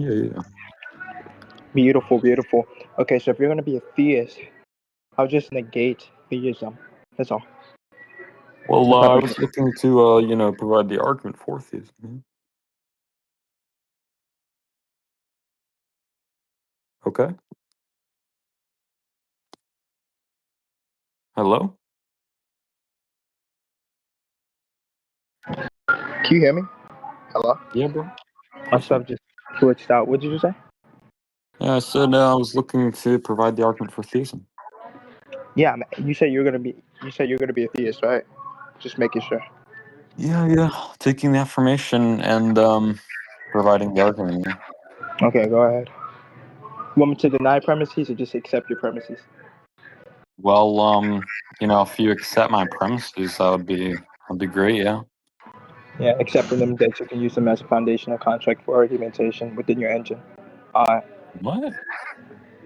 Yeah. Beautiful, beautiful. Okay, so if you're gonna be a theist, I'll just negate theism. That's all. Well, I was looking to, provide the argument for theism. Okay. Hello? Can you hear me? Hello? Yeah, bro. My stuff just glitched out. What did you say? Yeah, I said I was looking to provide the argument for theism. Yeah, you said you're gonna be a theist, right? Just making sure. Yeah. Taking the affirmation and providing the argument. Yeah. Okay, go ahead. You want me to deny premises or just accept your premises? Well, if you accept my premises, that'd be great. Yeah. Yeah, accepting them that you can use them as a foundational contract for argumentation within your engine. What?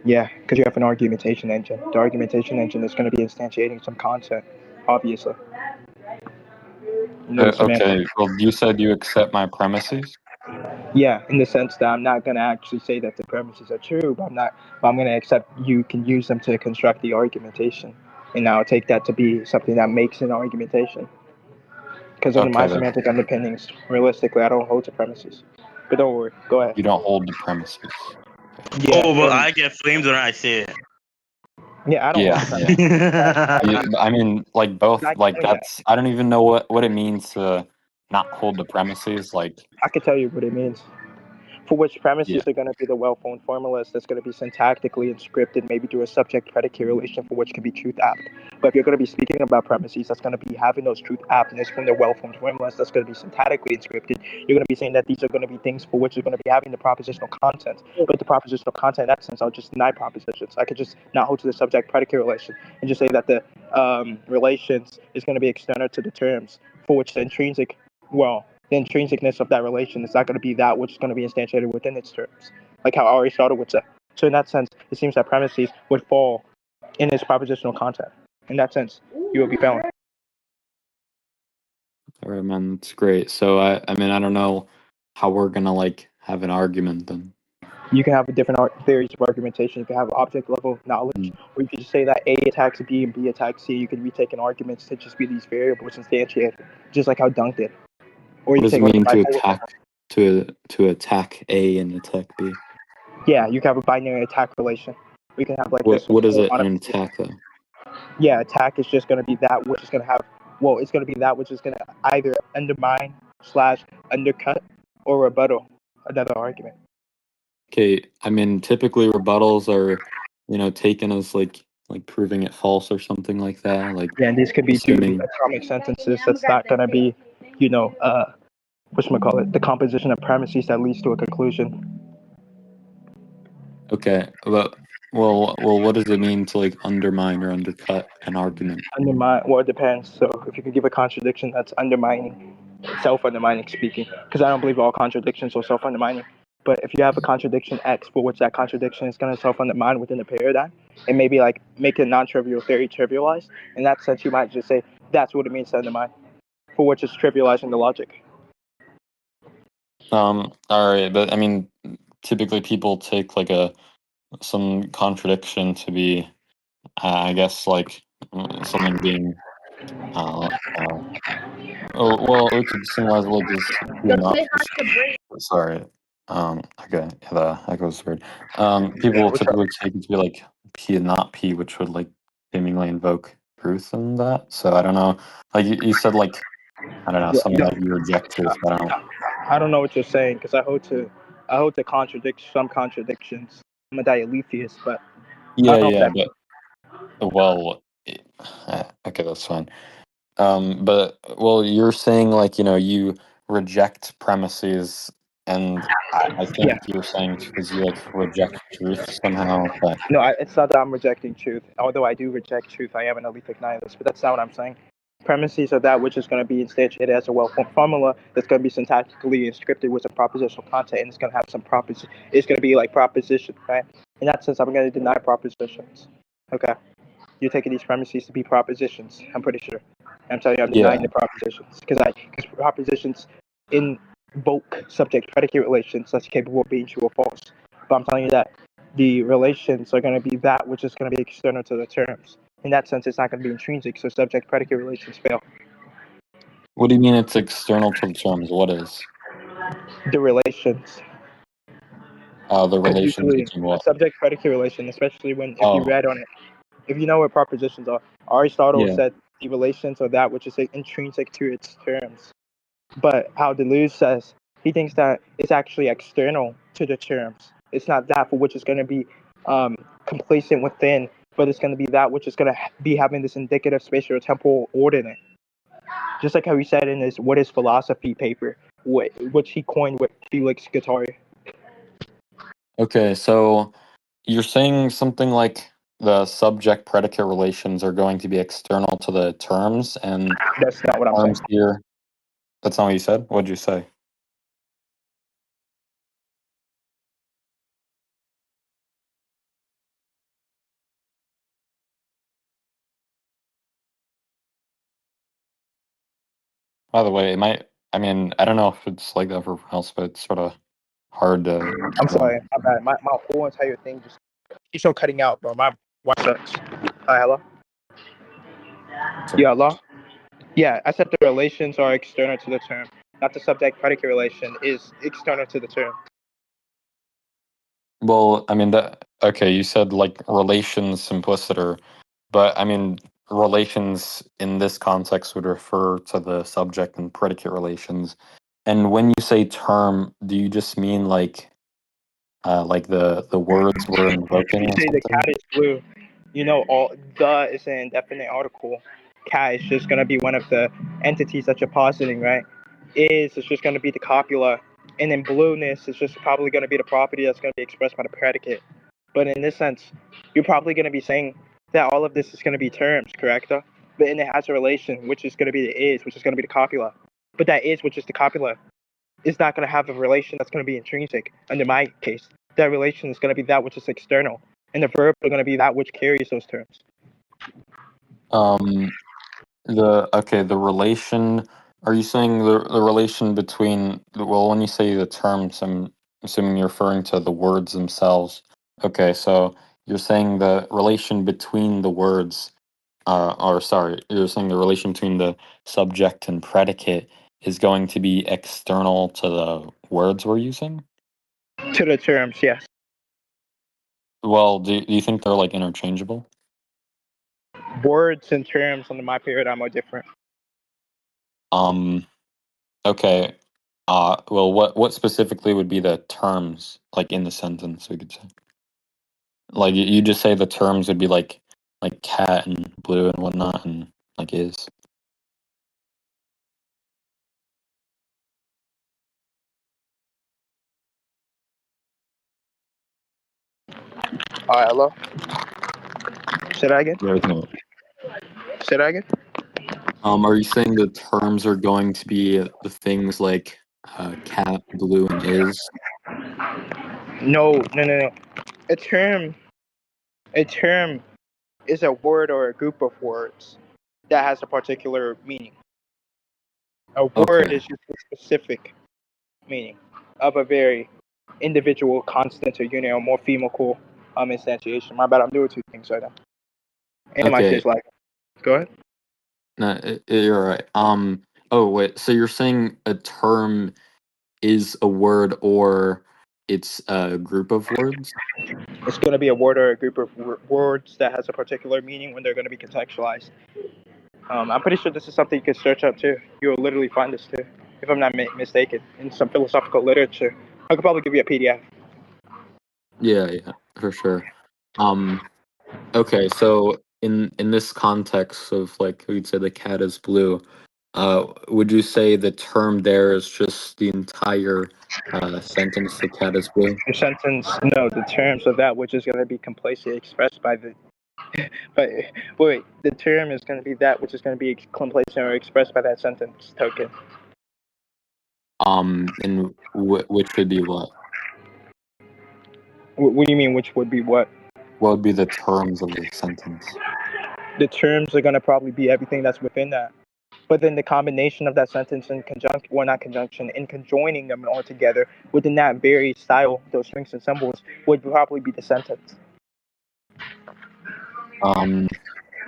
Yeah, because you have an argumentation engine. The argumentation engine is going to be instantiating some content, obviously. You know the semantics. Okay. Well, you said you accept my premises. Yeah, in the sense that I'm not going to actually say that the premises are true, but I'm going to accept you can use them to construct the argumentation, and I'll take that to be something that makes an argumentation. Because under my semantic underpinnings, realistically, I don't hold to premises. But don't worry, go ahead. You don't hold the premises. Yeah, but I get flamed when I say it. Yeah, I don't hold the premises. Yeah, I mean, like both, like that's. I don't even know what it means to not hold the premises. Like, I can tell you what it means. For which premises Yeah. are going to be the well-formed formulas that's going to be syntactically inscripted, maybe through a subject-predicate relation, for which can be truth apt. But if you're going to be speaking about premises, that's going to be having those truth aptness from the well-formed formulas that's going to be syntactically inscripted. You're going to be saying that these are going to be things for which you're going to be having the propositional content. But the propositional content, in that sense, I'll just deny propositions. I could just not hold to the subject-predicate relation and just say that the relations is going to be external to the terms, for which the intrinsic, the intrinsicness of that relation is not going to be that which is going to be instantiated within its terms, like how Aristotle would say. So in that sense, it seems that premises would fall in its propositional content. In that sense, you would be failing. All right, man, that's great. So I mean, I don't know how we're gonna like have an argument then. You can have different theories of argumentation. You can have object level knowledge, or you can just say that A attacks B and B attacks C. You can retake an argument to just be these variables instantiated, just like how Dunk did. Or What you does it take mean to attack to attack A and attack B? Yeah, you can have a binary attack relation. We can have like this. What is it an attack though? Yeah, attack is just going to be that which is going to have. Well, it's going to be that which is going to either undermine / undercut or rebuttal another argument. Okay, I mean, typically rebuttals are, taken as like proving it false or something like that. Like, Yeah, and these could be assuming... two atomic sentences. That's not going to be, whatchamacallit, the composition of premises that leads to a conclusion. Okay, but well, what does it mean to like undermine or undercut an argument? Undermine. Well, it depends. So if you can give a contradiction that's undermining, self-undermining speaking, because I don't believe all contradictions are self-undermining. But if you have a contradiction X for which that contradiction is going to self-undermine within a paradigm, and maybe like make a non-trivial theory trivialized, in that sense, you might just say that's what it means to undermine, for which is trivializing the logic. All right, but I mean, typically people take like some contradiction to be, I guess, like something being, well, we could symbolize like just sorry. Okay, yeah, that goes weird. People typically take it to be like P and not P, which would like seemingly invoke truth in that. So I don't know. Like you said, like I don't know, something like you reject truth. But I don't know what you're saying because I hold to contradict some contradictions. I'm a dialetheist, but but well, okay, that's fine. But well, you're saying like you reject premises, and I think you're saying because you like reject truth somehow. But no, it's not that I'm rejecting truth. Although I do reject truth, I am an alethic nihilist, but that's not what I'm saying. Premises are that which is going to be instantiated as a well-formed formula that's going to be syntactically inscripted with a propositional content, and it's going to have some proposition. It's going to be like proposition, right? In that sense, I'm going to deny propositions. Okay, you're taking these premises to be propositions. I'm pretty sure. I'm telling you, I'm denying the propositions because propositions in invoke subject-predicate relations that's capable of being true or false. But I'm telling you that the relations are going to be that which is going to be external to the terms. In that sense, it's not going to be intrinsic, so subject-predicate relations fail. What do you mean it's external to the terms? What is? The relations. The Because relations usually between a what? subject-predicate relation, especially if you Oh, read on it, if you know what propositions are, Aristotle yeah. said the relations are that which is intrinsic to its terms. But how Deleuze says, he thinks that it's actually external to the terms. It's not that for which is going to be complacent within, but it's going to be that which is going to be having this indicative spatial temporal ordinate. Just like how he said in his What is Philosophy paper, which he coined with Felix Guattari. Okay, so you're saying something like the subject predicate relations are going to be external to the terms, and That's not what I'm saying. terms here. That's not what you said? What'd you say? By the way, I mean, I don't know if it's like that for everyone else, but it's sort of hard to I'm hear. sorry, my bad. My whole entire thing just keeps on cutting out, bro. My watch sucks. Hi, hello? So, Yeah, hello? Yeah, I said the relations are external to the term, not the subject predicate relation is external to the term. well, I mean, okay, you said like relations simpliciter, but I mean, relations in this context would refer to the subject and predicate relations. And when you say term, do you just mean like the words we're invoking You or say the something? cat is blue, you know, all the is an indefinite article. Cat is just gonna be one of the entities that you're positing, right? Is just gonna be the copula, and then blueness is just probably gonna be the property that's gonna be expressed by the predicate. But in this sense, you're probably gonna be saying that all of this is gonna be terms, correct? But and it has a relation, which is gonna be the is, which is gonna be the copula. But that is, which is the copula, is not going to have a relation that's going to be intrinsic. Under my case, that relation is going to be that which is external, and the verbs are going to be that which carries those terms. Um, the relation. Are you saying the relation between well, when you say the terms, I'm assuming you're referring to the words themselves. Okay, so you're saying the relation between the words, or sorry, you're saying the relation between the subject and predicate is going to be external to the words we're using? To the terms, yes. Well, do you think they're like interchangeable? Words and terms under my paradigm are different. Um, okay. Well, what specifically would be the terms like in the sentence we could say? Like you just say the terms would be like cat and blue and whatnot and like is. All right, hello. Say that again. There's no. Say that again. Are you saying the terms are going to be the things like cat, blue, and is? No, no, no, no. A term, a term is a word or a group of words that has a particular meaning. A word Okay. is just a specific meaning of a very individual constant or unit or morphemical instantiation. My bad, I'm doing two things right now. And my Okay. shit's like, go ahead. No, you're right. Oh wait. So you're saying a term is a word or it's a group of words? It's going to be a word or a group of words that has a particular meaning when they're going to be contextualized. I'm pretty sure this is something you can search up too. You'll literally find this too, if I'm not mistaken, in some philosophical literature. I could probably give you a PDF. Yeah, yeah, for sure. Um, okay, so in this context of like we'd say the cat is blue, would you say the term there is just the entire sentence the cat is blue? Your sentence, no, the terms of that which is going to be complacently expressed by the. But wait, the term is going to be that which is going to be complacent or expressed by that sentence token. And which would be what? What do you mean? Which would be what? What would be the terms of the sentence? The terms are going to probably be everything that's within that. But then the combination of that sentence in conjunction, well, not conjunction, in conjoining them all together within that very style, those strings and symbols, would probably be the sentence.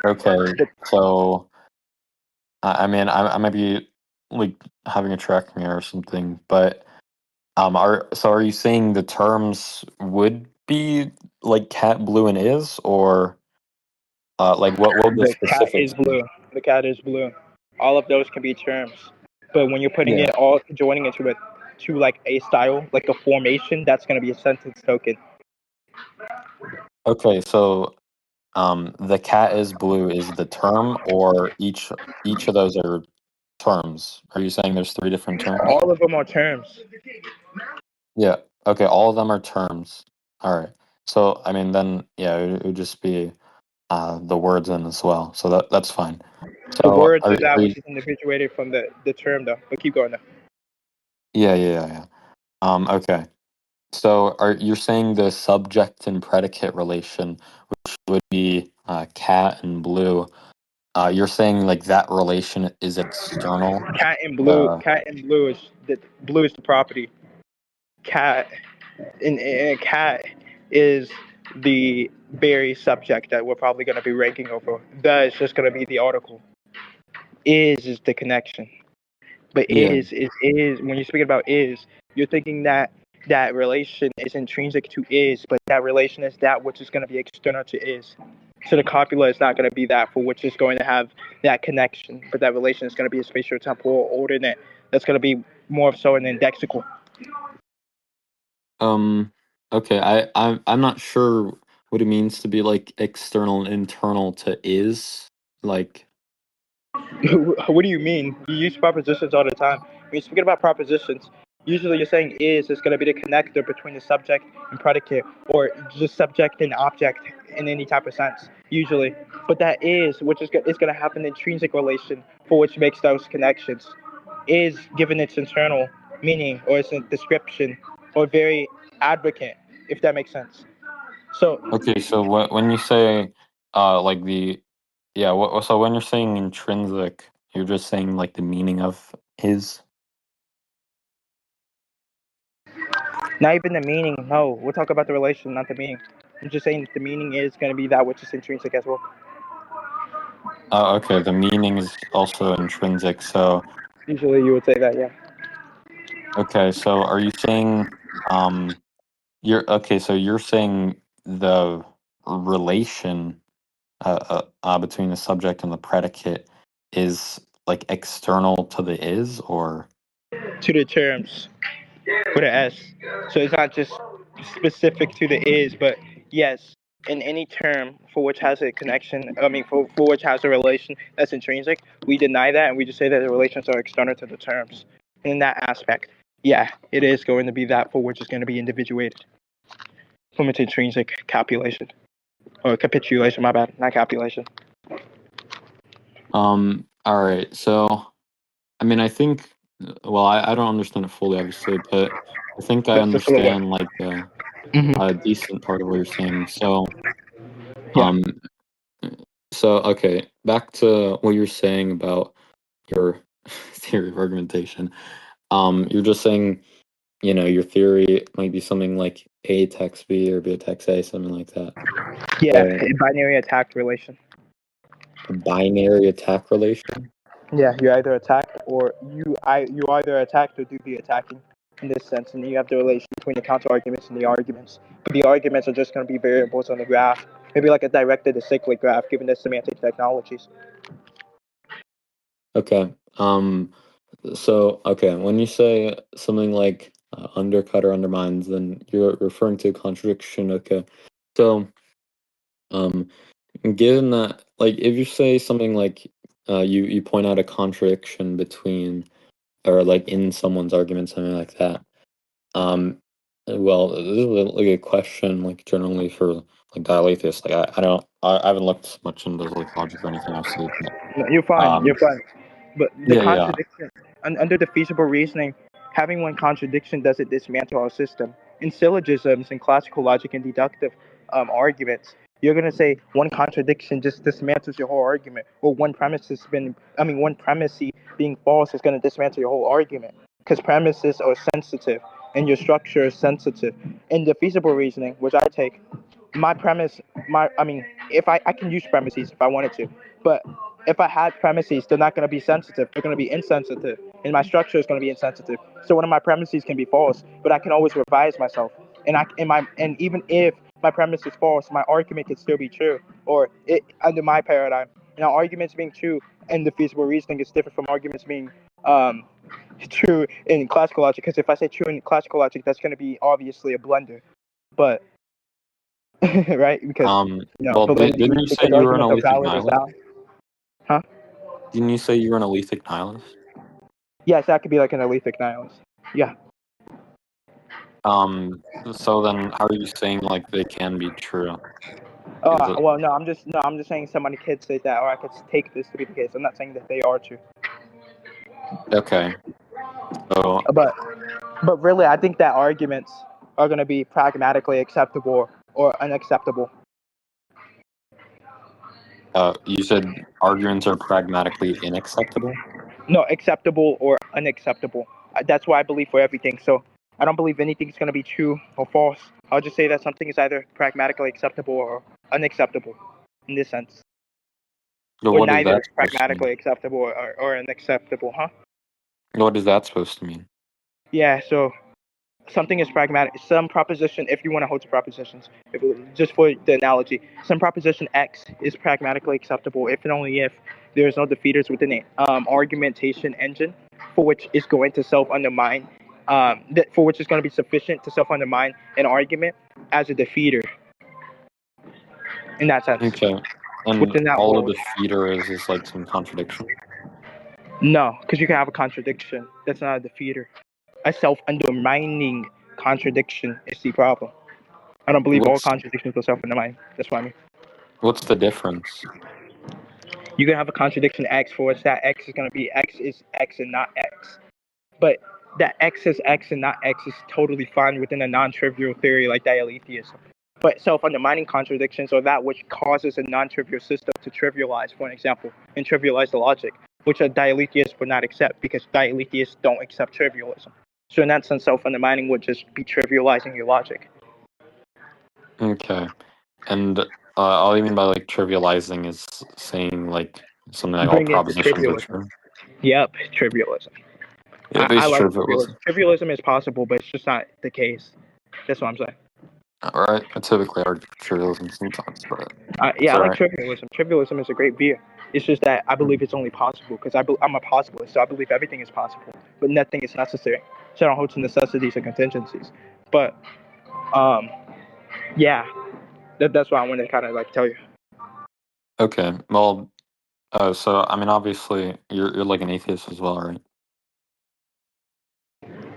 Okay, so I mean, I might be like having a track mirror or something, but are you saying the terms would be like cat, blue, and is, or like what would the The cat specifics is be? blue. The cat is blue. All of those can be terms. But when you're putting Yeah. it all, joining into it to like a style, like a formation, that's going to be a sentence token. Okay, so the cat is blue is the term, or each of those are terms? Are you saying there's three different terms? All of them are terms. Yeah. Okay, all of them are terms. All right. So I mean, then yeah, it would just be the words in as well. So that's fine. The So words are are that you, which is individuated from the term, though. But keep going, though. yeah. Okay. So are you're saying the subject and predicate relation, which would be cat and blue? You're saying like that relation is external. Cat and blue. Uh, Cat and blue is the property. Cat and cat is the very subject that we're probably going to be ranking over. The is just going to be the article. Is the connection. But yeah. is when you're speaking about is, you're thinking that that relation is intrinsic to is, but that relation is that which is going to be external to is. So the copula is not going to be that for which is going to have that connection, but that relation is going to be a spatial temporal ordinate that's going to be more so an indexical. Okay. I'm not sure what it means to be like external and internal to is. Like, What do you mean? You use propositions all the time. When you're speaking about propositions, usually you're saying is going to be the connector between the subject and predicate, or just subject and object in any type of sense, usually. But that is, which is going to have an intrinsic relation for which makes those connections, is given its internal meaning or its description or very advocate, if that makes sense. So okay, so when you say like the yeah, so when you're saying intrinsic, you're just saying like the meaning of is. not even the meaning. No, we'll talk about the relation, not the meaning. I'm just saying the meaning is going to be that which is intrinsic as well. Okay, the meaning is also intrinsic. So Usually you would say that, yeah. okay, so are you saying you're okay, so you're saying the relation between the subject and the predicate is like external to the is, or To the terms with an S. So it's not just specific to the is, but yes, in any term for which has a connection, I mean, for which has a relation that's intrinsic, we deny that and we just say that the relations are external to the terms. And in that aspect, yeah, it is going to be that for which is going to be individuated from its intrinsic copulation. Or capitulation, my bad, not copulation. all right, so I mean, I think, well, I don't understand it fully, obviously, but I think I That's just a little way. understand like a Mm-hmm. decent part of what you're saying. So, Yeah. um, so okay, back to what you're saying about your theory of argumentation. You're just saying, your theory might be something like A attacks B or B attacks A, something like that. Yeah, So, a binary attack relation. a binary attack relation. Yeah, you either attack or you either attacked or do the attacking in this sense, and you have the relation between the counter arguments and the arguments. But the arguments are just going to be variables on the graph, maybe like a directed acyclic graph, given the semantic technologies. Okay. So, okay, when you say something like undercut or undermines, then you're referring to a contradiction. Okay. So, um, given that, like, if you say something like you point out a contradiction between or like in someone's argument, something like that. Um, well, this is like a question, like generally for like dialectics. Like, I haven't looked much into like logic or anything, obviously, but No, you're fine. You're um, fine. But the yeah. contradiction under the feasible reasoning, having one contradiction doesn't dismantle our system. In syllogisms and classical logic and deductive arguments, You're gonna say one contradiction just dismantles your whole argument, or one premise being false is gonna dismantle your whole argument. Because premises are sensitive, and your structure is sensitive. In the feasible reasoning, which I take, my premise, I can use premises if I wanted to, but if I had premises, they're not going to be sensitive. They're going to be insensitive, and my structure is going to be insensitive. So one of my premises can be false, but I can always revise myself. And even if my premise is false, my argument can still be true, or it under my paradigm. Now, arguments being true in the feasible reasoning is different from arguments being true in classical logic. Because if I say true in classical logic, that's going to be obviously a blunder. But right, because Well, validity, didn't you say because you were an arguments are alethic valid or nihilist? sound. Huh? Didn't you say you were an alethic nihilist? Yes, that could be like an alethic nihilist. Yeah. So then, how are you saying like they can be true? Well, no, I'm just saying somebody could say that, or I could take this to be the case. I'm not saying that they are true. Okay. So, But really, I think that arguments are going to be pragmatically acceptable or unacceptable. you said arguments are pragmatically unacceptable? No, acceptable or unacceptable. That's why I believe for everything. So I don't believe anything's going to be true or false. I'll just say that something is either pragmatically acceptable or unacceptable in this sense. So Or what is neither that is supposed to mean? pragmatically acceptable or unacceptable, huh? What is that supposed to mean? Yeah, so something is pragmatic. Some proposition, if you want to hold to propositions, just for the analogy, some proposition X is pragmatically acceptable if and only if there is no defeaters within an argumentation engine for which is going to self-undermine, for which is going to be sufficient to self-undermine an argument as a defeater in that sense. Okay. And Within that all world. of the feeder is like some contradiction? No, because you can have a contradiction. That's not a defeater. A self-undermining contradiction is the problem. I don't believe all contradictions are self-undermining. That's what I mean. What's the difference? You can have a contradiction X for which that X is going to be X is X and not X. But that X is X and not X is totally fine within a non-trivial theory like dialetheism. But self-undermining contradictions are that which causes a non-trivial system to trivialize, for an example, and trivialize the logic, which a dialetheists would not accept because dialetheists don't accept trivialism. So in that sense, self-undermining would just be trivializing your logic. Okay. And all you mean by like trivializing is saying like something like all Bring in the propositions are trivialism. true? Yep, trivialism. Yeah, I it's like trivialism. trivialism. Trivialism is possible, but it's just not the case. That's what I'm saying. Alright, I typically argue for trivialism sometimes, but Yeah, I like alright. trivialism. Trivialism is a great view. It's just that I believe it's only possible because I'm a possibilist, so I believe everything is possible, but nothing is necessary. So I don't hold to necessities and contingencies. But yeah, that's what I want to kind of like tell you. Okay, well, so I mean, obviously, you're like an atheist as well, right?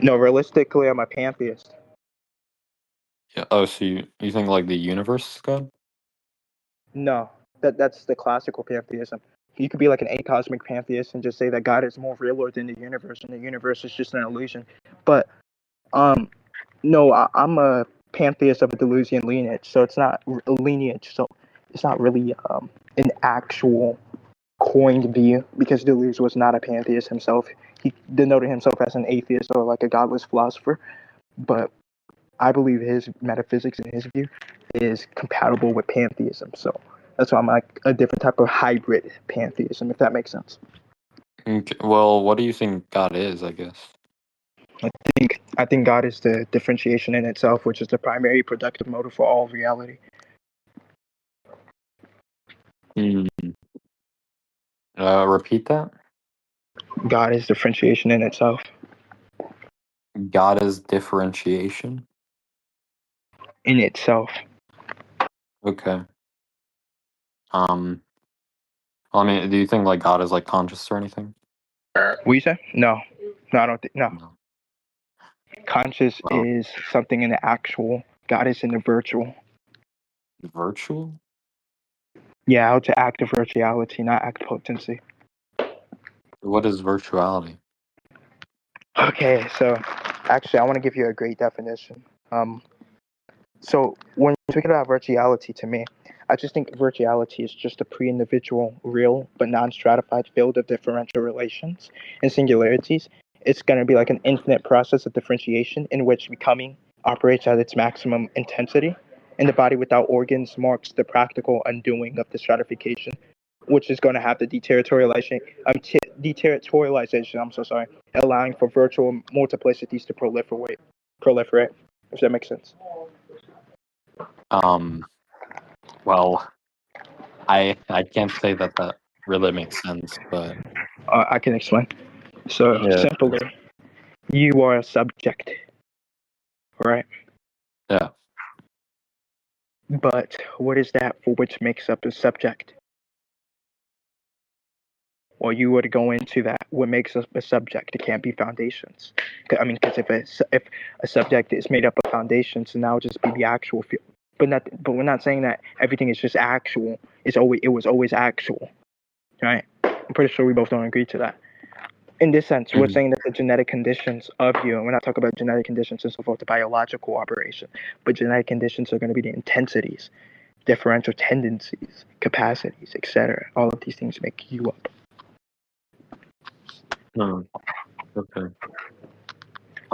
No, realistically, I'm a pantheist. Yeah. Oh, so you think like the universe is God? No, that's the classical pantheism. You could be like an acosmic pantheist and just say that God is more realer than the universe, and the universe is just an illusion. But no, I'm a pantheist of a Deleuzian lineage, so it's not a lineage, so it's not really an actual coined view because Deleuze was not a pantheist himself. He denoted himself as an atheist or like a godless philosopher, but I believe his metaphysics and his view is compatible with pantheism. So that's why I'm like a different type of hybrid pantheism, if that makes sense. Okay, well, what do you think God is, I guess? I think God is the differentiation in itself, which is the primary productive motive for all reality. Repeat that? God is differentiation in itself. God is differentiation? In itself. Okay. Well, I mean, do you think like God is like conscious or anything? What you say? No, I don't think. No, No. conscious Well, is something in the actual. God is in the virtual. virtual? Yeah, how to act of virtuality, not act potency. What is virtuality? Okay, so actually, I want to give you a great definition. So when you're talking about virtuality, to me, I just think virtuality is just a pre-individual, real but non-stratified field of differential relations and singularities. It's going to be like an infinite process of differentiation in which becoming operates at its maximum intensity, and the body without organs marks the practical undoing of the stratification, which is going to have the deterritorialization. I'm so sorry, allowing for virtual multiplicities to proliferate. If that makes sense. Well, I can't say that really makes sense, but I can explain. So yeah, simply, you are a subject, right? yeah. But what is that for which makes up a subject? Well, you were to go into that. What makes up a subject? It can't be foundations. I mean, because if a subject is made up of foundations, then that would just be the actual field. But we're not saying that everything is just actual. It was always actual, right? I'm pretty sure we both don't agree to that. In this sense, we're saying that the genetic conditions of you, and we're not talking about genetic conditions and so forth, the biological operation, but genetic conditions are going to be the intensities, differential tendencies, capacities, etc. All of these things make you up. Okay.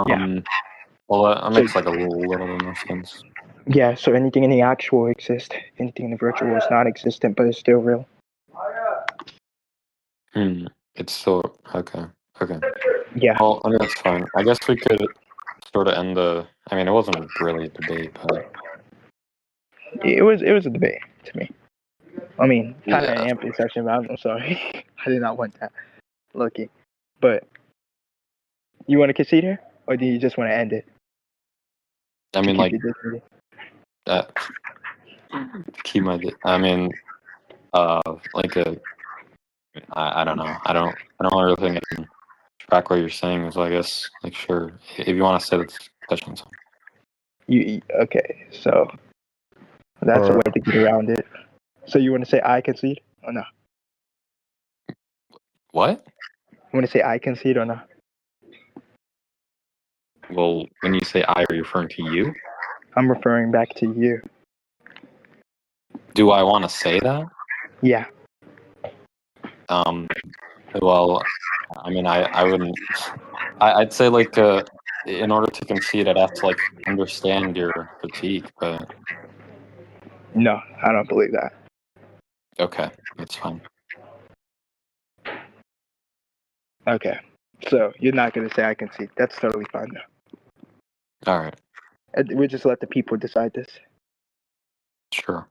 Yeah. Well, that makes like a little bit more sense. Yeah, so anything in the actual exists, anything in the virtual is non-existent, but it's still real. It's still okay. Okay. Yeah. Well, I mean that's fine. I guess we could sort of end the. I mean, it wasn't really a debate, but It was a debate to me. I mean, kind of yeah. an empty session, but I'm sorry. I did not want that. Lucky. But you want to concede here? Or do you just want to end it? I mean, like Keep your dignity? keep my. I mean, like a. I don't know. I don't really think I can track what you're saying. So I guess like sure, if you want to say that's discussion. Okay, so that's a way to get around it. So you want to say I concede or no? What? You want to say I concede or no? Well, when you say I, are you referring to you? I'm referring back to you. Do I want to say that? Yeah. Well, I mean, I wouldn't. I'd say like in order to concede, I'd have to like understand your critique. But No, I don't believe that. okay, that's fine. Okay. So you're not going to say I concede. That's totally fine though. All right. We'll just let the people decide this. Sure.